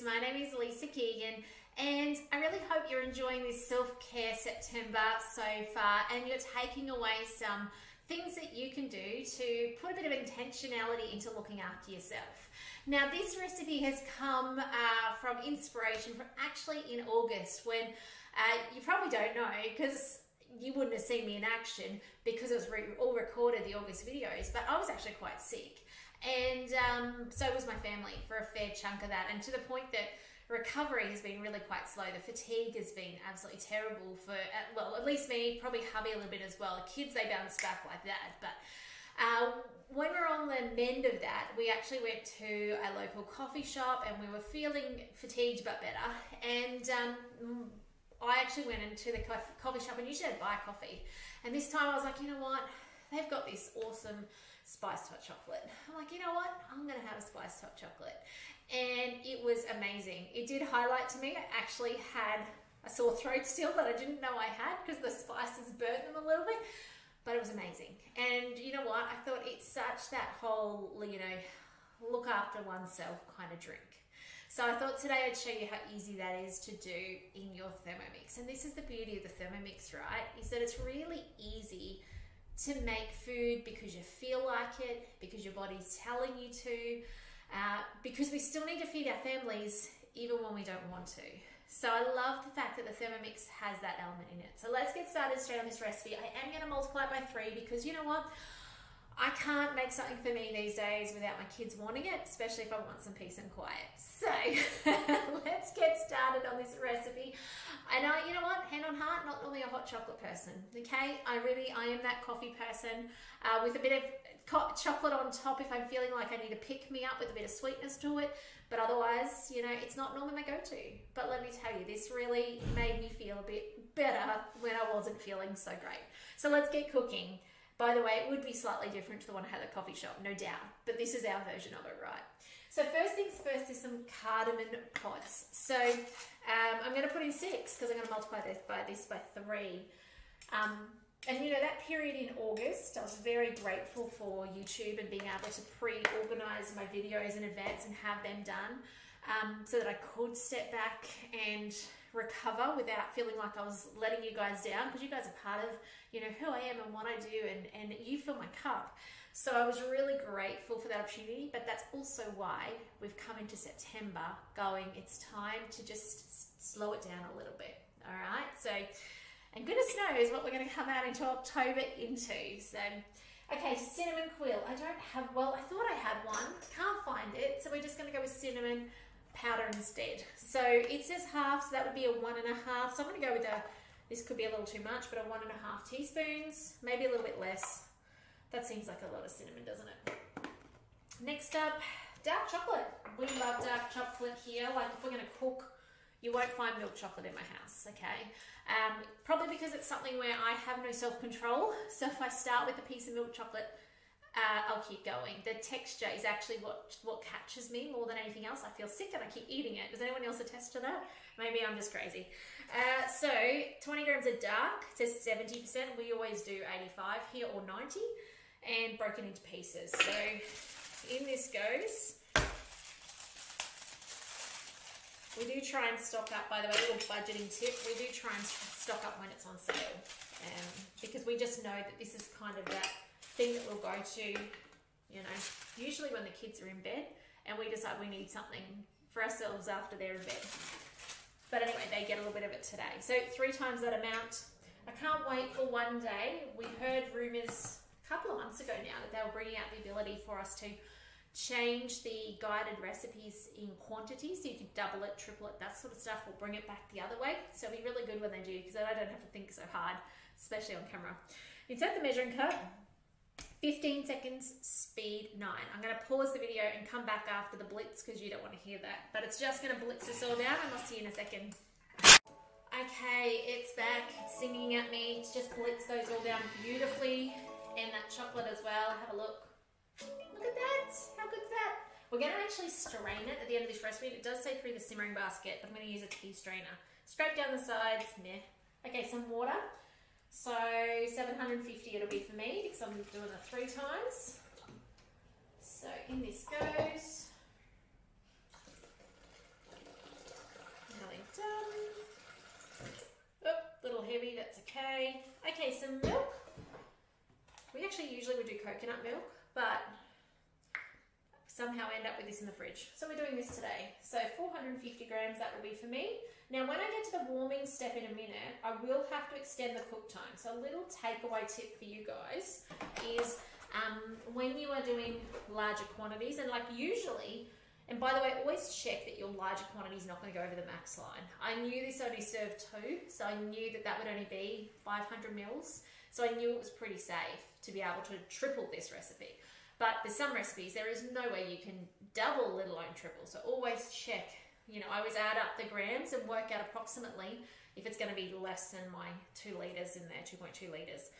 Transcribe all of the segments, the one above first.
My name is Lisa Keegan, and I really hope you're enjoying this self-care September so far and you're taking away some things that you can do to put a bit of intentionality into looking after yourself. Now, this recipe has come from inspiration from actually in August, when you probably don't know because you wouldn't have seen me in action because it was all recorded, the August videos, but I was actually quite sick. And so was my family for a fair chunk of that, and to the point that recovery has been really quite slow. The fatigue has been absolutely terrible for, well, at least me, probably hubby a little bit as well. The kids, they bounce back like that. But when we're on the mend of that, we actually went to a local coffee shop and we were feeling fatigued but better. And I actually went into the coffee shop, and usually I'd buy coffee. And this time I was like, you know what? They've got this awesome spiced hot chocolate. I'm like, you know what? I'm going to have a spiced hot chocolate. And it was amazing. It did highlight to me, I actually had a sore throat still that I didn't know I had because the spices burnt them a little bit, but it was amazing. And you know what? I thought it's such that whole, you know, look after oneself kind of drink. So I thought today I'd show you how easy that is to do in your Thermomix. And this is the beauty of the Thermomix, right? Is that it's really easy to make food because you feel like it, because your body's telling you to, because we still need to feed our families even when we don't want to. So I love the fact that the Thermomix has that element in it. So let's get started straight on this recipe. I am going to multiply it by 3 because you know what? I can't make something for me these days without my kids wanting it, especially if I want some peace and quiet. So let's get started on this recipe. And you know what, hand on heart, not normally a hot chocolate person, okay? I am that coffee person with a bit of chocolate on top if I'm feeling like I need to pick me up with a bit of sweetness to it. But otherwise, you know, it's not normally my go-to. But let me tell you, this really made me feel a bit better when I wasn't feeling so great. So let's get cooking. By the way, it would be slightly different to the one I had at the coffee shop, no doubt. But this is our version of it, right? So first things first is some cardamom pods. So I'm going to put in 6 because I'm going to multiply this by 3. And you know, that period in August, I was very grateful for YouTube and being able to pre-organize my videos in advance and have them done so that I could step back and recover without feeling like I was letting you guys down, because you guys are part of, you know, who I am and what I do, and you fill my cup. So I was really grateful for that opportunity, but that's also why we've come into September going, it's time to just slow it down a little bit, all right? So, and goodness knows what we're going to come out into October into. So, okay, cinnamon quill. I don't have, well, I thought I had one, can't find it, so we're just going to go with cinnamon powder instead. So it says half, so that would be a 1.5. So I'm going to go with this could be a little too much, but a 1.5 teaspoons, maybe a little bit less. That seems like a lot of cinnamon, doesn't it? Next up, dark chocolate. We love dark chocolate here. Like if we're going to cook, you won't find milk chocolate in my house, okay? Probably because it's something where I have no self-control. So if I start with a piece of milk chocolate, I'll keep going. The texture is actually what catches me more than anything else. I feel sick and I keep eating it. Does anyone else attest to that? Maybe I'm just crazy. So 20 grams of dark, it says 70%. We always do 85 here or 90, and broken into pieces. So in this goes. We do try and stock up, by the way, a little budgeting tip. We do try and stock up when it's on sale, because we just know that this is kind of that thing that we'll go to, you know, usually when the kids are in bed, and we decide we need something for ourselves after they're in bed. But anyway, they get a little bit of it today. So 3 times that amount. I can't wait for one day. We heard rumours a couple of months ago now that they were bringing out the ability for us to change the guided recipes in quantity, so you could double it, triple it, that sort of stuff. We'll bring it back the other way. So it'll be really good when they do, because I don't have to think so hard, especially on camera. Insert the measuring cup. 15 seconds, speed 9. I'm going to pause the video and come back after the blitz because you don't want to hear that. But it's just going to blitz us all down, and I'll see you in a second. Okay, it's back. It's singing at me. It's just blitzed those all down beautifully. And that chocolate as well. Have a look. Look at that. How good is that? We're going to actually strain it at the end of this recipe. It does say through the simmering basket, but I'm going to use a tea strainer. Scrape down the sides. Meh. Okay, some water. So 750 it'll be for me because I'm doing it 3 times. So in this goes. done. Oh, little heavy, that's okay. Okay, some milk. We actually usually would do coconut milk, but somehow end up with this in the fridge. So we're doing this today. So 450 grams, that will be for me. Now when I get to the warming step in a minute, I will have to extend the cook time. So a little takeaway tip for you guys is when you are doing larger quantities, and like usually, and by the way, always check that your larger quantity is not going to go over the max line. I knew this only served 2, so I knew that that would only be 500 mils. So I knew it was pretty safe to be able to triple this recipe. But there's some recipes, there is no way you can double, let alone triple. So always check, you know, I always add up the grams and work out approximately if it's going to be less than my 2 litres in there, 2.2 litres.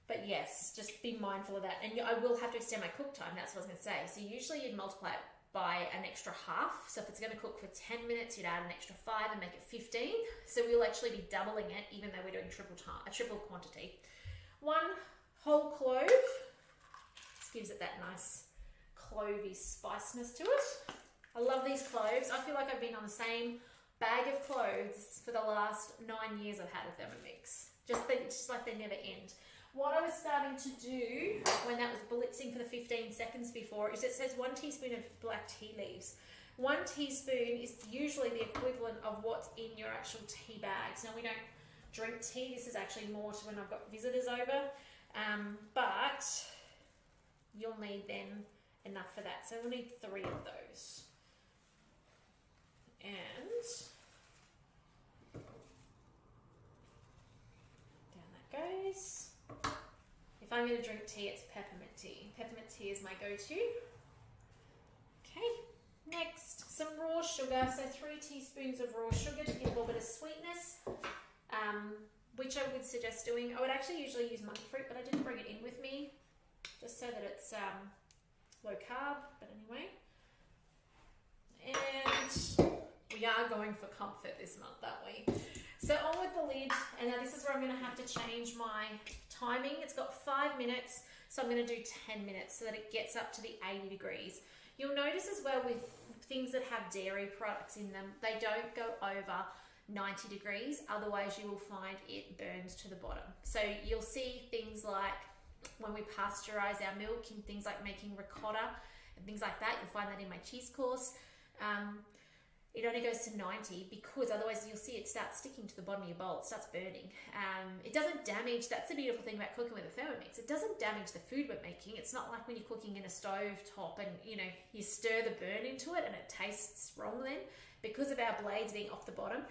But yes, just be mindful of that. And I will have to extend my cook time, that's what I was going to say. So usually you'd multiply it by an extra half. So if it's going to cook for 10 minutes, you'd add an extra 5 and make it 15. So we'll actually be doubling it, even though we're doing triple quantity. 1 whole clove. This gives it that nice clovey spiciness to it. I love these cloves. I feel like I've been on the same bag of cloves for the last 9 years I've had a Thermomix. Just like they never end. What I was starting to do when that was blitzing for the 15 seconds before is it says 1 teaspoon of black tea leaves. 1 teaspoon is usually the equivalent of what's in your actual tea bags. Now we don't drink tea. This is actually more to when I've got visitors over. But you'll need then enough for that. So we'll need 3 of those. And down that goes. If I'm going to drink tea, it's peppermint tea. Peppermint tea is my go-to. Okay, next, some raw sugar. So 3 teaspoons of raw sugar to give a little bit of sweetness, which I would suggest doing. I would actually usually use monk fruit, but I didn't bring it in with me, just so that it's low carb, but anyway. And we are going for comfort this month, aren't we? So on with the lid, and now this is where I'm going to have to change my timing. It's got 5 minutes, so I'm going to do 10 minutes so that it gets up to the 80 degrees. You'll notice as well with things that have dairy products in them, they don't go over 90 degrees, otherwise you will find it burns to the bottom. So you'll see things like when we pasteurize our milk and things like making ricotta and things like that. You'll find that in my cheese course. It only goes to 90 because otherwise you'll see it starts sticking to the bottom of your bowl. It starts burning. It doesn't damage, that's the beautiful thing about cooking with a Thermomix. It doesn't damage the food we're making. It's not like when you're cooking in a stove top and you know, you stir the burn into it and it tastes wrong then. Because of our blades being off the bottom,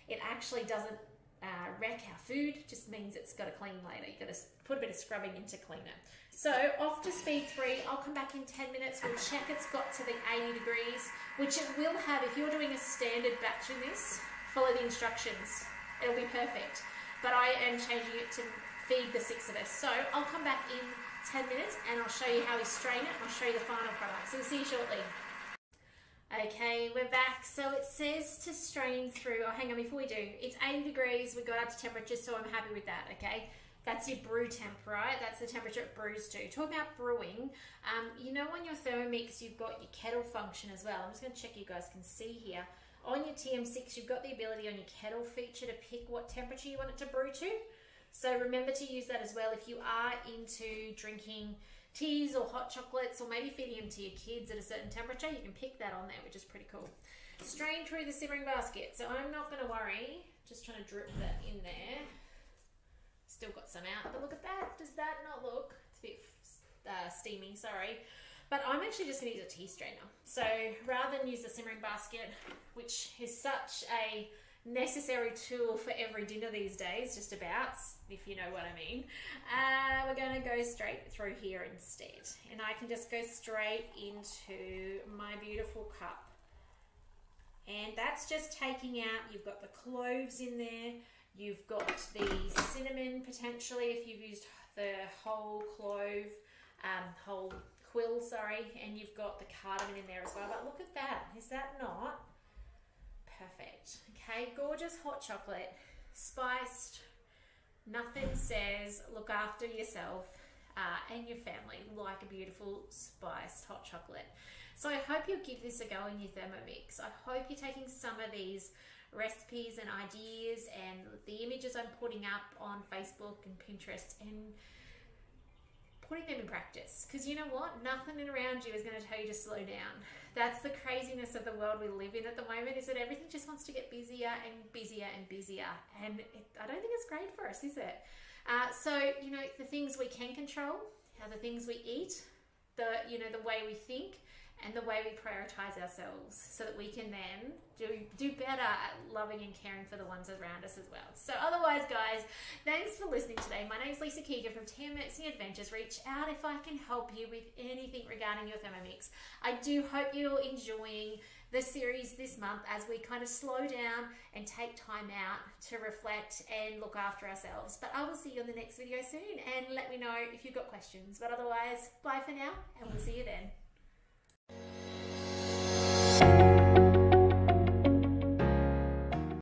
it actually doesn't wreck our food. It just means it's got to clean later. You've got to put a bit of scrubbing in to clean it. So off to speed 3, I'll come back in 10 minutes, we'll check it's got to the 80 degrees, which it will have. If you're doing a standard batch in this, follow the instructions, it'll be perfect. But I am changing it to feed the 6 of us. So I'll come back in 10 minutes and I'll show you how we strain it and I'll show you the final product. So we'll see you shortly. Okay, we're back. So it says to strain through, oh hang on, before we do, it's 80 degrees, we got up to temperature, so I'm happy with that, okay? That's your brew temp, right? That's the temperature it brews to. Talk about brewing. You know on your Thermomix, you've got your kettle function as well. I'm just going to check you guys can see here. On your TM6, you've got the ability on your kettle feature to pick what temperature you want it to brew to. So remember to use that as well if you are into drinking teas or hot chocolates or maybe feeding them to your kids at a certain temperature. You can pick that on there, which is pretty cool. Strain through the simmering basket. So I'm not going to worry. Just trying to drip that in there. Still got some out, but look at that. Does that not look? It's a bit steamy, sorry. But I'm actually just going to use a tea strainer. So rather than use the simmering basket, which is such a necessary tool for every dinner these days, just about, if you know what I mean, we're going to go straight through here instead. And I can just go straight into my beautiful cup. And that's just taking out, you've got the cloves in there, you've got the cinnamon potentially if you've used the whole clove, whole quill, sorry, and you've got the cardamom in there as well. But look at that, is that not perfect? Okay, gorgeous hot chocolate, spiced, nothing says look after yourself and your family like a beautiful spiced hot chocolate. So I hope you'll give this a go in your Thermomix. I hope you're taking some of these recipes and ideas and the images I'm putting up on Facebook and Pinterest and putting them in practice, because you know what, nothing around you is going to tell you to slow down. That's the craziness of the world we live in at the moment, is that everything just wants to get busier and busier and busier, and I don't think it's great for us, is it? So you know, the things we can control are the things we eat, the way we think, and the way we prioritize ourselves, so that we can then do better at loving and caring for the ones around us as well. So otherwise, guys, thanks for listening today. My name is Lisa Keegan from Thermomix Adventures. Reach out if I can help you with anything regarding your Thermomix. I do hope you're enjoying the series this month as we kind of slow down and take time out to reflect and look after ourselves. But I will see you in the next video soon, and let me know if you've got questions. But otherwise, bye for now, and we'll see you then.